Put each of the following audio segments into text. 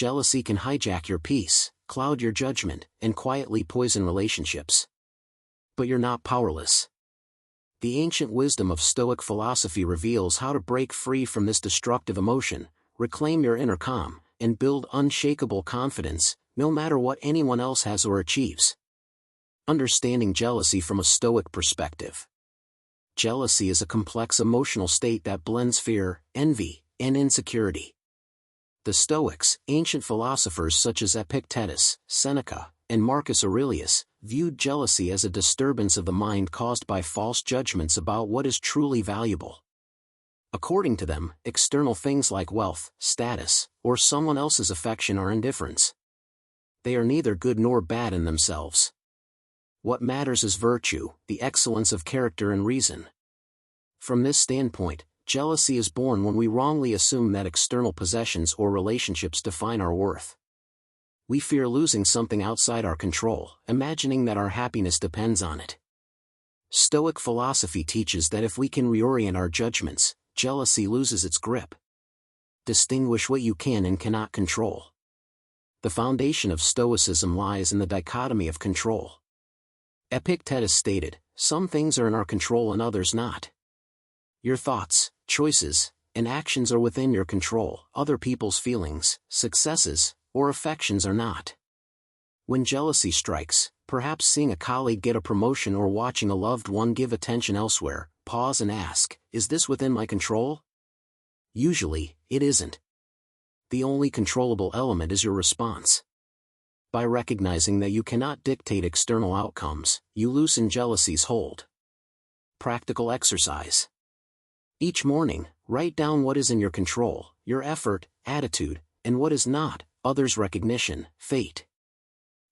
Jealousy can hijack your peace, cloud your judgment, and quietly poison relationships. But you're not powerless. The ancient wisdom of Stoic philosophy reveals how to break free from this destructive emotion, reclaim your inner calm, and build unshakable confidence, no matter what anyone else has or achieves. Understanding jealousy from a Stoic perspective. Jealousy is a complex emotional state that blends fear, envy, and insecurity. The Stoics, ancient philosophers such as Epictetus, Seneca, and Marcus Aurelius, viewed jealousy as a disturbance of the mind caused by false judgments about what is truly valuable. According to them, external things like wealth, status, or someone else's affection are indifferents. They are neither good nor bad in themselves. What matters is virtue, the excellence of character and reason. From this standpoint, jealousy is born when we wrongly assume that external possessions or relationships define our worth. We fear losing something outside our control, imagining that our happiness depends on it. Stoic philosophy teaches that if we can reorient our judgments, jealousy loses its grip. Distinguish what you can and cannot control. The foundation of Stoicism lies in the dichotomy of control. Epictetus stated, "Some things are in our control and others not." Your thoughts, choices, and actions are within your control, other people's feelings, successes, or affections are not. When jealousy strikes, perhaps seeing a colleague get a promotion or watching a loved one give attention elsewhere, pause and ask, is this within my control? Usually, it isn't. The only controllable element is your response. By recognizing that you cannot dictate external outcomes, you loosen jealousy's hold. Practical exercise. Each morning, write down what is in your control, your effort, attitude, and what is not, others' recognition, fate.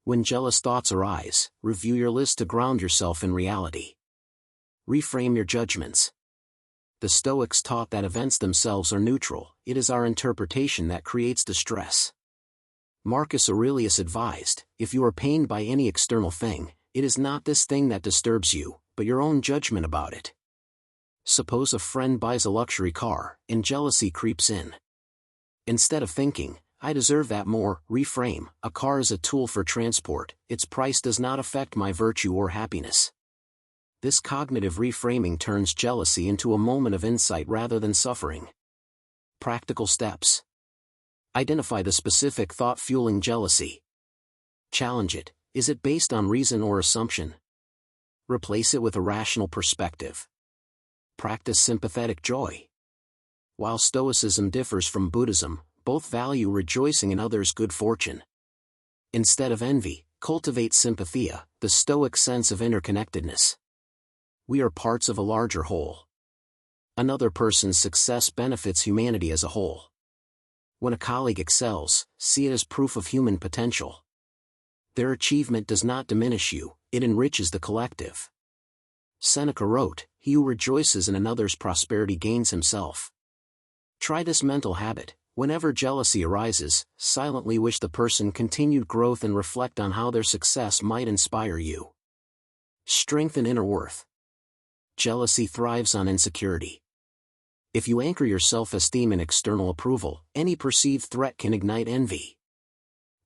When jealous thoughts arise, review your list to ground yourself in reality. Reframe your judgments. The Stoics taught that events themselves are neutral, it is our interpretation that creates distress. Marcus Aurelius advised, if you are pained by any external thing, it is not this thing that disturbs you, but your own judgment about it. Suppose a friend buys a luxury car, and jealousy creeps in. Instead of thinking, I deserve that more, reframe, a car is a tool for transport, its price does not affect my virtue or happiness. This cognitive reframing turns jealousy into a moment of insight rather than suffering. Practical steps. Identify the specific thought fueling jealousy. Challenge it, is it based on reason or assumption? Replace it with a rational perspective. Practice sympathetic joy. While Stoicism differs from Buddhism, both value rejoicing in others' good fortune. Instead of envy, cultivate sympathia, the Stoic sense of interconnectedness. We are parts of a larger whole. Another person's success benefits humanity as a whole. When a colleague excels, see it as proof of human potential. Their achievement does not diminish you, it enriches the collective. Seneca wrote, "He who rejoices in another's prosperity gains himself." Try this mental habit. Whenever jealousy arises, silently wish the person continued growth and reflect on how their success might inspire you. Strengthen inner worth. Jealousy thrives on insecurity. If you anchor your self-esteem in external approval, any perceived threat can ignite envy.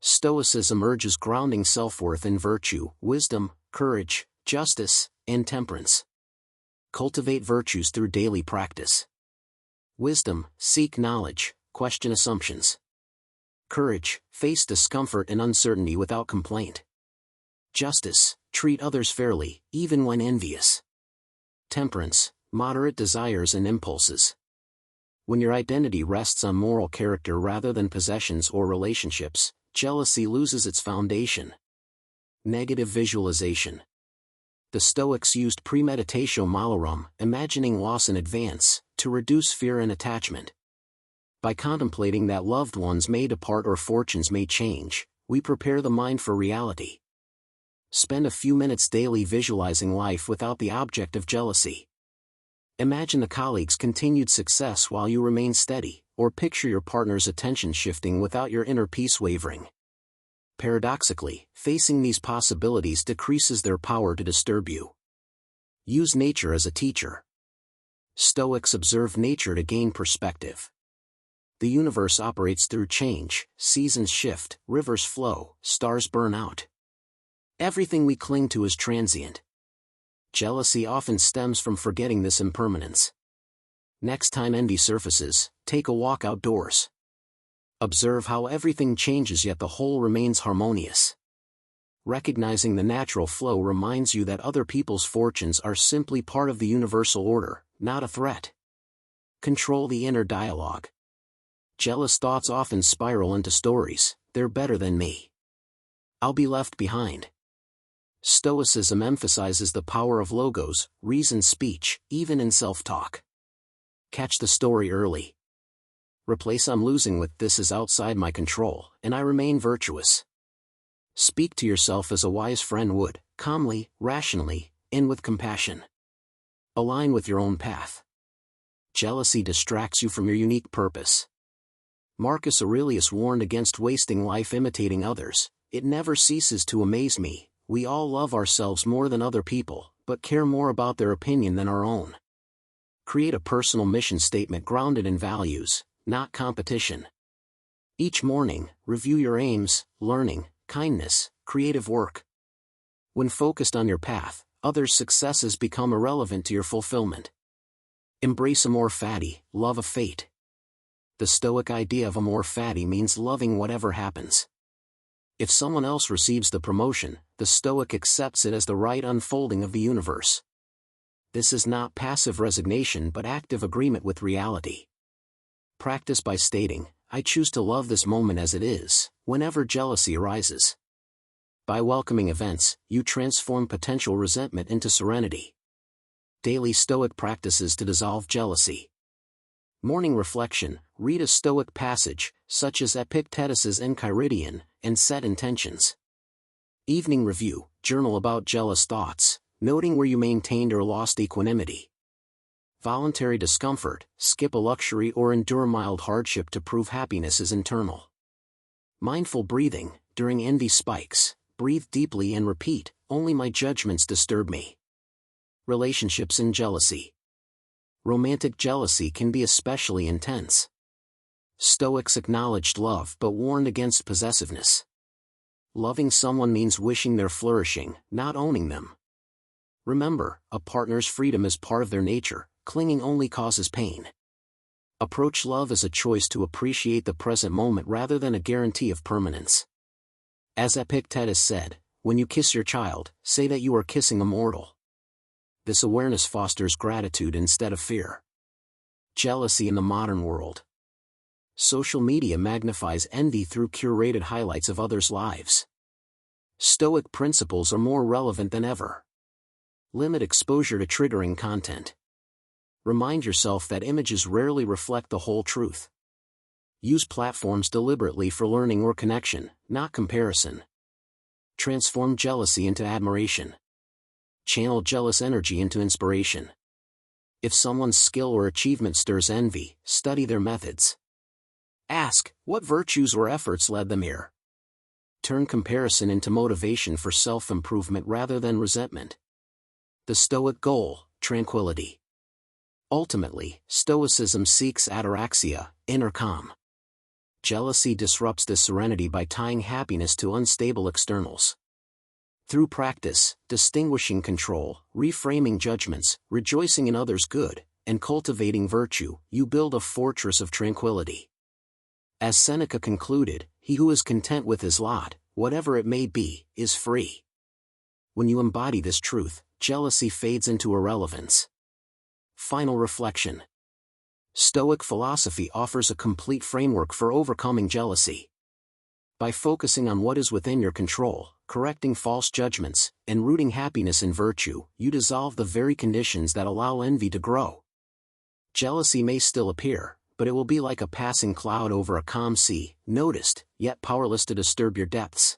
Stoicism urges grounding self-worth in virtue, wisdom, courage, justice, and temperance. Cultivate virtues through daily practice. Wisdom, seek knowledge, question assumptions. Courage, face discomfort and uncertainty without complaint. Justice, treat others fairly, even when envious. Temperance, moderate desires and impulses. When your identity rests on moral character rather than possessions or relationships, jealousy loses its foundation. Negative visualization. The Stoics used premeditatio malorum, imagining loss in advance, to reduce fear and attachment. By contemplating that loved ones may depart or fortunes may change, we prepare the mind for reality. Spend a few minutes daily visualizing life without the object of jealousy. Imagine a colleague's continued success while you remain steady, or picture your partner's attention shifting without your inner peace wavering. Paradoxically, facing these possibilities decreases their power to disturb you. Use nature as a teacher. Stoics observe nature to gain perspective. The universe operates through change, seasons shift, rivers flow, stars burn out. Everything we cling to is transient. Jealousy often stems from forgetting this impermanence. Next time envy surfaces, take a walk outdoors. Observe how everything changes yet the whole remains harmonious. Recognizing the natural flow reminds you that other people's fortunes are simply part of the universal order, not a threat. Control the inner dialogue. Jealous thoughts often spiral into stories, "They're better than me. I'll be left behind." Stoicism emphasizes the power of logos, reasoned speech, even in self-talk. Catch the story early. Replace "I'm losing" with "This is outside my control, and I remain virtuous." Speak to yourself as a wise friend would, calmly, rationally, and with compassion. Align with your own path. Jealousy distracts you from your unique purpose. Marcus Aurelius warned against wasting life imitating others. "It never ceases to amaze me, we all love ourselves more than other people, but care more about their opinion than our own." Create a personal mission statement grounded in values, not competition. Each morning, review your aims, learning, kindness, creative work. When focused on your path, others' successes become irrelevant to your fulfillment. Embrace amor fati, love of fate. The Stoic idea of amor fati means loving whatever happens. If someone else receives the promotion, the Stoic accepts it as the right unfolding of the universe. This is not passive resignation but active agreement with reality. Practice by stating, "I choose to love this moment as it is," whenever jealousy arises. By welcoming events, you transform potential resentment into serenity. Daily Stoic practices to dissolve jealousy. Morning reflection, read a Stoic passage, such as Epictetus's Enchiridion, and set intentions. Evening review, journal about jealous thoughts, noting where you maintained or lost equanimity. Voluntary discomfort, skip a luxury or endure mild hardship to prove happiness is internal. Mindful breathing, during envy spikes, breathe deeply and repeat, "Only my judgments disturb me." Relationships and jealousy. Romantic jealousy can be especially intense. Stoics acknowledged love but warned against possessiveness. Loving someone means wishing their flourishing, not owning them. Remember, a partner's freedom is part of their nature, clinging only causes pain. Approach love as a choice to appreciate the present moment rather than a guarantee of permanence. As Epictetus said, "When you kiss your child, say that you are kissing a mortal." This awareness fosters gratitude instead of fear. Jealousy in the modern world. Social media magnifies envy through curated highlights of others' lives. Stoic principles are more relevant than ever. Limit exposure to triggering content. Remind yourself that images rarely reflect the whole truth. Use platforms deliberately for learning or connection, not comparison. Transform jealousy into admiration. Channel jealous energy into inspiration. If someone's skill or achievement stirs envy, study their methods. Ask, what virtues or efforts led them here? Turn comparison into motivation for self-improvement rather than resentment. The Stoic goal, tranquility. Ultimately, Stoicism seeks ataraxia, inner calm. Jealousy disrupts this serenity by tying happiness to unstable externals. Through practice, distinguishing control, reframing judgments, rejoicing in others' good, and cultivating virtue, you build a fortress of tranquility. As Seneca concluded, "He who is content with his lot, whatever it may be, is free." When you embody this truth, jealousy fades into irrelevance. Final reflection. Stoic philosophy offers a complete framework for overcoming jealousy. By focusing on what is within your control, correcting false judgments, and rooting happiness in virtue, you dissolve the very conditions that allow envy to grow. Jealousy may still appear, but it will be like a passing cloud over a calm sea, noticed, yet powerless to disturb your depths.